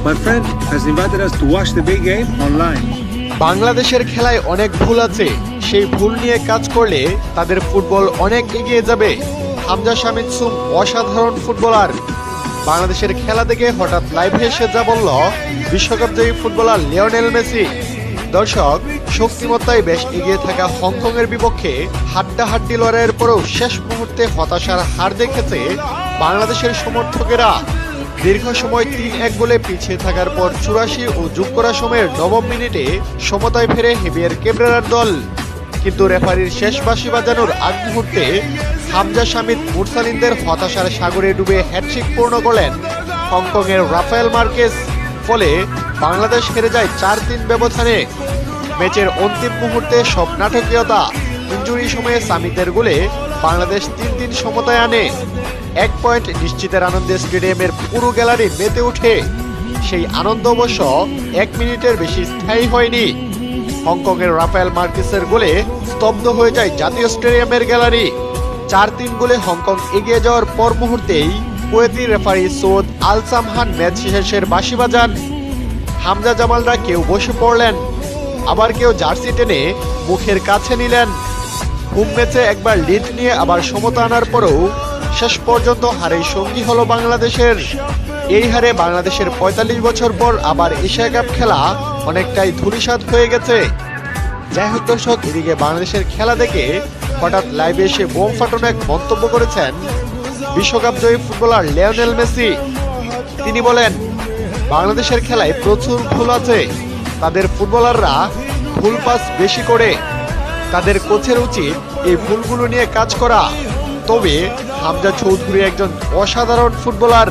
My friend has invited us to watch the big game online. বাংলাদেশের খেলায় অনেক ভুল আছে, সেই ভুল নিয়ে কাজ করলে তাদের ফুটবল অনেক এগিয়ে যাবে। হামজা শামিদ সুম অসাধারণ ফুটবলার। বাংলাদেশের খেলা দেখে হঠাৎ লাইভে এসে যা বলল বিশ্বকাপজয়ী ফুটবলার লিওনেল মেসি। দর্শক, শক্তিমত্তায় বেশ এগিয়ে থাকা হংকংয়ের বিপক্ষে হাড্ডাহাড্ডি লড়াইয়ের পরেও শেষ মুহূর্তে হতাশার হার দেখেছে বাংলাদেশের সমর্থকেরা। দীর্ঘ সময় ৩-১ গোলে পিছিয়ে থাকার পর ৮৪ ও যোগ করা সময়ের ৯ম মিনিটে সমতায় ফেরে হেভিয়ার কেব্রেরার দল। কিন্তু রেফারির শেষ বাঁশি বাজানোর আগ মুহূর্তে হামজা শামিদ মুরসালিনদের হতাশার সাগরে ডুবে হ্যাটট্রিক পূর্ণ করলেন হংকংয়ের রাফায়েল মার্কেস। ফলে বাংলাদেশ হেরে যায় ৪-৩ ব্যবধানে। ম্যাচের অন্তিম মুহূর্তে সব নাটকীয়তা, ইনজুরি সময়ে সামিদের গোলে বাংলাদেশ ৩-৩ সমতায় আনে। ১ পয়েন্ট নিশ্চিতের আনন্দে স্টেডিয়ামের পুরো গ্যালারি মেতে ওঠে। সেই আনন্দ অবশ্য ১ মিনিটের বেশি স্থায়ী হয়নি। হংকংয়ের রাফায়েল মার্কেসের গোলে স্তব্ধ হয়ে যায় জাতীয় স্টেডিয়ামের গ্যালারি। ৪-৩ গোলে হংকং এগিয়ে যাওয়ার পর মুহূর্তেই কুয়েতি রেফারি সৌদ আল সামহান ম্যাচ শেষের বাঁশি বাজান। হামজা জামালরা কেউ বসে পড়লেন, আবার কেউ জার্সি টেনে মুখের কাছে নিলেন। হোম ম্যাচে একবার লিড নিয়ে আবার সমতা আনার পরেও শেষ পর্যন্ত হারেই সঙ্গী হলো বাংলাদেশের। এই হারে বাংলাদেশের ৪৫ বছর পর আবার এশিয়া কাপ খেলা অনেকটাই ধূলিসাৎ হয়ে গেছে। যাই হোক দর্শক, এদিকে বাংলাদেশের খেলা দেখে হঠাৎ লাইভে এসে বোম ফাটানো এক মন্তব্য করেছেন বিশ্বকাপ জয়ী ফুটবলার লিওনেল মেসি। তিনি বলেন, বাংলাদেশের খেলায় প্রচুর ভুল আছে, তাদের ফুটবলাররা ভুল পাস বেশি করে, তাদের কোচের উচিত এই ভুলগুলো নিয়ে কাজ করা। তবে হামজা চৌধুরী একজন অসাধারণ ফুটবলার।